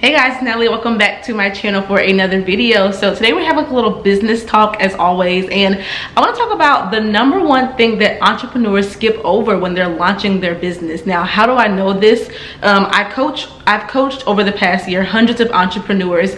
Hey guys, Natalie, welcome back to my channel for another video. So today we have a little business talk as always, and I want to talk about the number one thing that entrepreneurs skip over when they're launching their business. Now, how do I know this? I've coached over the past year hundreds of entrepreneurs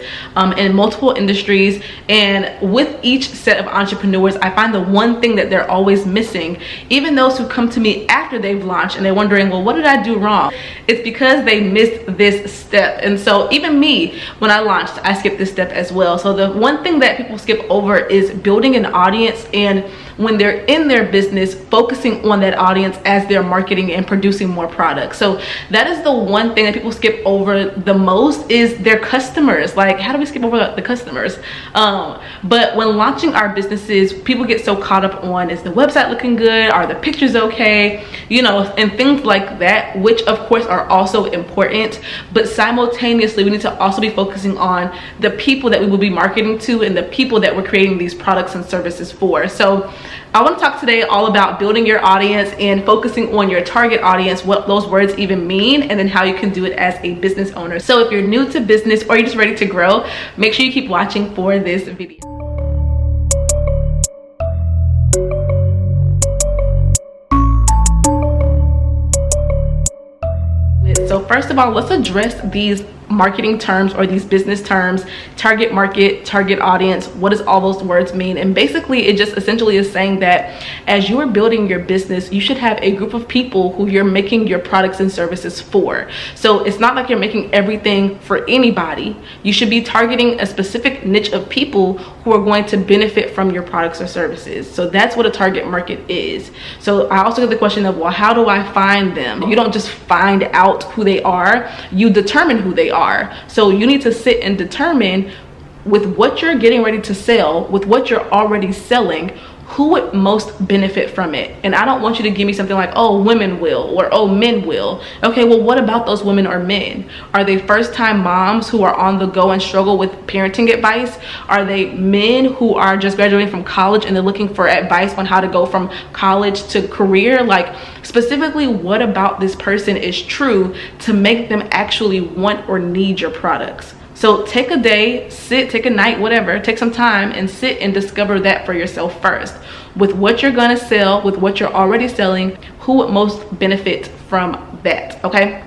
in multiple industries, and with each set of entrepreneurs, I find the one thing that they're always missing. Even those who come to me after they've launched and they're wondering, well, what did I do wrong? It's because they missed this step. And so even me, when I launched, I skipped this step as well. So the one thing that people skip over is building an audience, and when they're in their business, focusing on that audience as they're marketing and producing more products. So that is the one thing that people skip over the most, is their customers. Like, how do we skip over the customers? But when launching our businesses, people get so caught up on, is the website looking good? Are the pictures okay? You know, and things like that, which of course are also important, but simultaneously we need to also be focusing on the people that we will be marketing to and the people that we're creating these products and services for. So I want to talk today all about building your audience and focusing on your target audience, what those words even mean, and then how you can do it as a business owner. So if you're new to business or you're just ready to grow, make sure you keep watching for this video. So first of all, let's address these marketing terms or these business terms: target market, target audience. What does all those words mean? And basically it just essentially is saying that as you are building your business, you should have a group of people who you're making your products and services for. So it's not like you're making everything for anybody. You should be targeting a specific niche of people who are going to benefit from your products or services. So that's what a target market is. So I also get the question of, well, how do I find them? You don't just find out who they are, you determine who they are. So you need to sit and determine, with what you're getting ready to sell, with what you're already selling, who would most benefit from it. And I don't want you to give me something like, oh, women will, or oh, men will. Okay, well, what about those women or men? Are they first-time moms who are on the go and struggle with parenting advice? Are they men who are just graduating from college and they're looking for advice on how to go from college to career? Like, specifically, what about this person is true to make them actually want or need your products? So take a day, take a night, whatever, take some time and sit and discover that for yourself first. With what you're gonna sell, with what you're already selling, who would most benefit from that, okay?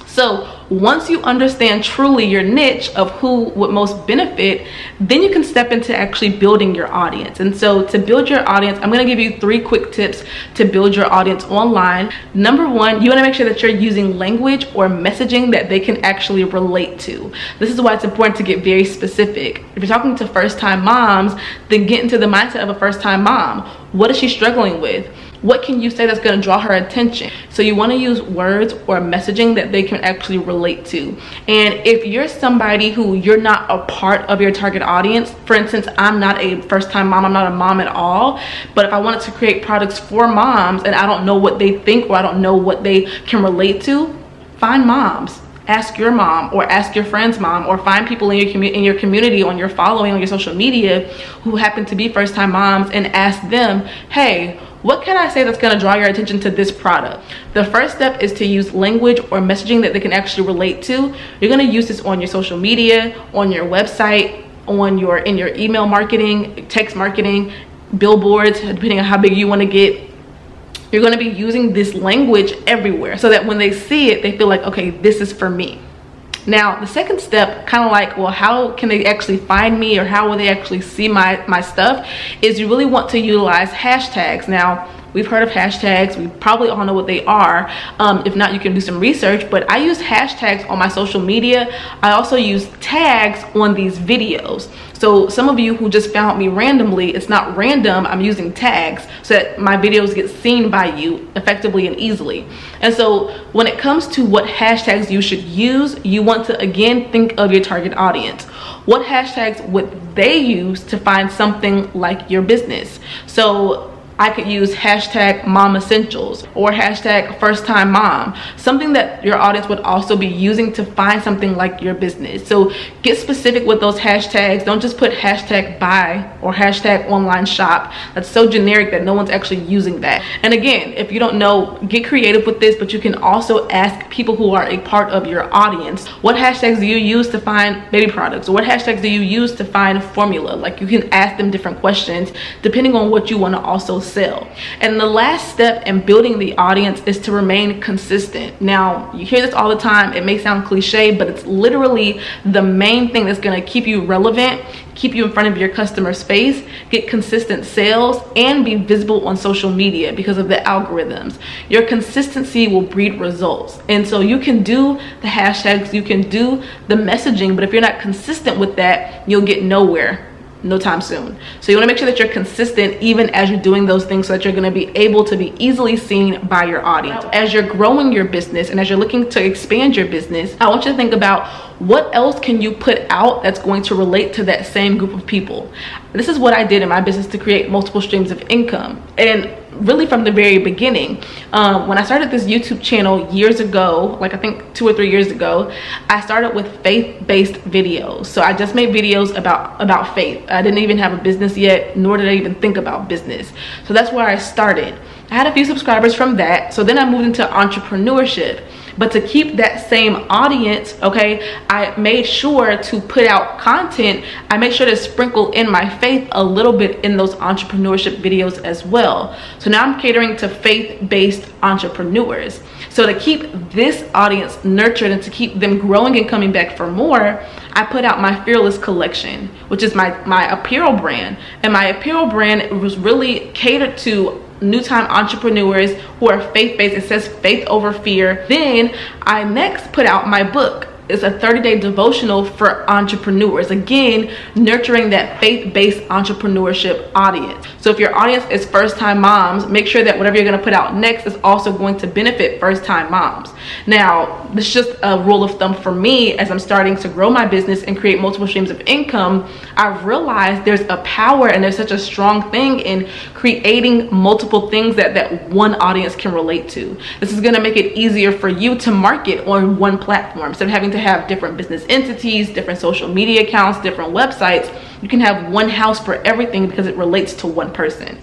So once you understand truly your niche of who would most benefit, then you can step into actually building your audience. And so to build your audience, I'm going to give you 3 quick tips to build your audience online. Number 1, you want to make sure that you're using language or messaging that they can actually relate to. This is why it's important to get very specific. If you're talking to first-time moms, then get into the mindset of a first-time mom. What is she struggling with? What can you say that's going to draw her attention? So you want to use words or messaging that they can actually relate to. And if you're somebody who you're not a part of your target audience, for instance, I'm not a first-time mom, I'm not a mom at all, but if I wanted to create products for moms and I don't know what they think or I don't know what they can relate to, find moms. Ask your mom or ask your friend's mom, or find people in your community, on your following, on your social media who happen to be first-time moms, and ask them, hey, what can I say that's going to draw your attention to this product? The first step is to use language or messaging that they can actually relate to. You're going to use this on your social media, on your website, in your email marketing, text marketing, billboards, depending on how big you want to get. You're going to be using this language everywhere so that when they see it, they feel like, okay, this is for me. Now, the second step, kind of like, well, how can they actually find me, or how will they actually see my stuff, is you really want to utilize hashtags. Now, we've heard of hashtags. We probably all know what they are. If not, you can do some research. But I use hashtags on my social media. I also use tags on these videos. So some of you who just found me randomly, it's not random. I'm using tags so that my videos get seen by you effectively and easily. And so when it comes to what hashtags you should use, you want to again think of your target audience. What hashtags would they use to find something like your business? So I could use hashtag mom essentials or hashtag first time mom, something that your audience would also be using to find something like your business. So get specific with those hashtags. Don't just put hashtag buy or hashtag online shop. That's so generic that no one's actually using that. And again, if you don't know, get creative with this, but you can also ask people who are a part of your audience, what hashtags do you use to find baby products? Or what hashtags do you use to find formula? Like, you can ask them different questions depending on what you want to also sell. And the last step in building the audience is to remain consistent. Now, you hear this all the time. It may sound cliche, but it's literally the main thing that's going to keep you relevant, keep you in front of your customer's face, get consistent sales, and be visible on social media because of the algorithms. Your consistency will breed results. And so you can do the hashtags, you can do the messaging, but if you're not consistent with that, you'll get nowhere no time soon. So you want to make sure that you're consistent even as you're doing those things, so that you're going to be able to be easily seen by your audience. As you're growing your business and as you're looking to expand your business, I want you to think about what else can you put out that's going to relate to that same group of people. This is what I did in my business to create multiple streams of income. And really from the very beginning, when I started this YouTube channel years ago, like I think 2 or 3 years ago, I started with faith-based videos. So I just made videos about faith. I didn't even have a business yet, nor did I even think about business. So that's where I started. I had a few subscribers from that. So then I moved into entrepreneurship. But to keep that same audience, okay, I made sure to put out content. I made sure to sprinkle in my faith a little bit in those entrepreneurship videos as well. So now I'm catering to faith-based entrepreneurs. So to keep this audience nurtured and to keep them growing and coming back for more, I put out my Fearless collection, which is my apparel brand. And my apparel brand was really catered to new time entrepreneurs who are faith-based. It says faith over fear. Then I next put out my book. It's a 30-day devotional for entrepreneurs, again nurturing that faith-based entrepreneurship audience. So if your audience is first-time moms, make sure that whatever you're going to put out next is also going to benefit first-time moms. Now, this is just a rule of thumb for me. As I'm starting to grow my business and create multiple streams of income, I've realized there's a power and there's such a strong thing in creating multiple things that one audience can relate to. This is going to make it easier for you to market on one platform. Instead of having to have different business entities, different social media accounts, different websites, you can have one house for everything because it relates to one person.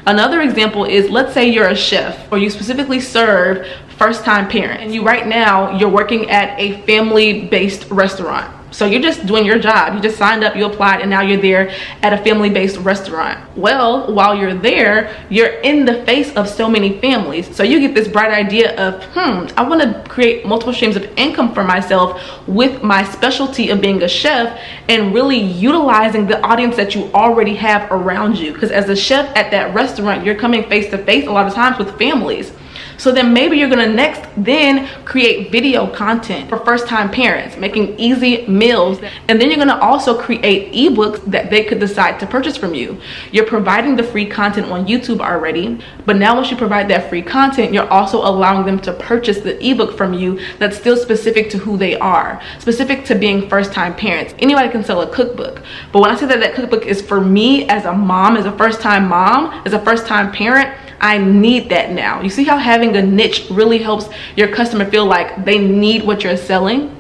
Another example is, let's say you're a chef or you specifically serve first-time parents, and right now you're working at a family-based restaurant. So you're just doing your job. You just signed up, you applied, and now you're there at a family-based restaurant. Well, while you're there, you're in the face of so many families. So you get this bright idea of, I want to create multiple streams of income for myself with my specialty of being a chef and really utilizing the audience that you already have around you. Because as a chef at that restaurant, you're coming face to face a lot of times with families. So then maybe you're gonna next then create video content for first-time parents, making easy meals. And then you're gonna also create ebooks that they could decide to purchase from you. You're providing the free content on YouTube already, but now once you provide that free content, you're also allowing them to purchase the ebook from you that's still specific to who they are, specific to being first-time parents. Anybody can sell a cookbook. But when I say that cookbook is for me as a mom, as a first-time mom, as a first-time parent, I need that now. You see how having a niche really helps your customer feel like they need what you're selling?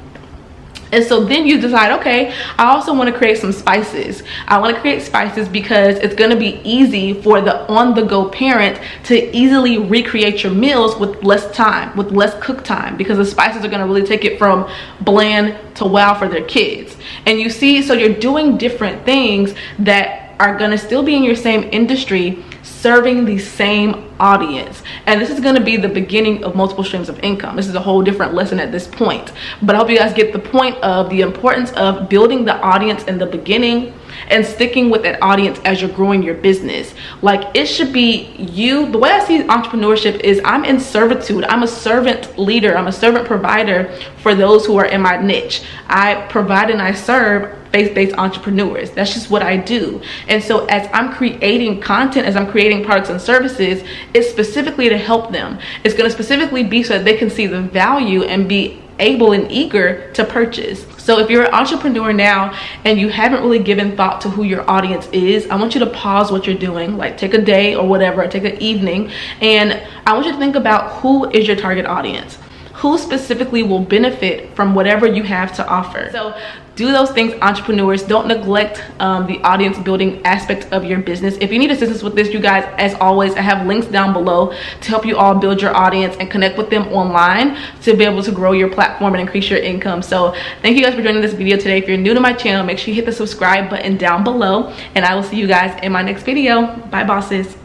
And so then you decide, okay, I also want to create some spices. I want to create spices because it's going to be easy for the on-the-go parent to easily recreate your meals with less time, with less cook time, because the spices are going to really take it from bland to wow for their kids. And you see, so you're doing different things that are going to still be in your same industry, serving the same audience. And this is going to be the beginning of multiple streams of income. This is a whole different lesson at this point, but I hope you guys get the point of the importance of building the audience in the beginning and sticking with that audience as you're growing your business. Like, it should be you. The way I see entrepreneurship is I'm in servitude. I'm a servant leader. I'm a servant provider for those who are in my niche. I provide and I serve faith-based entrepreneurs. That's just what I do. And so as I'm creating content, as I'm creating products and services, it's specifically to help them. It's going to specifically be so that they can see the value and be able and eager to purchase. So if you're an entrepreneur now and you haven't really given thought to who your audience is, I want you to pause what you're doing, like take a day or whatever, take an evening, and I want you to think about who is your target audience. Who specifically will benefit from whatever you have to offer? So do those things, entrepreneurs. Don't neglect the audience building aspect of your business. If you need assistance with this, you guys, as always, I have links down below to help you all build your audience and connect with them online to be able to grow your platform and increase your income. So thank you guys for joining this video today. If you're new to my channel, make sure you hit the subscribe button down below, and I will see you guys in my next video. Bye, bosses.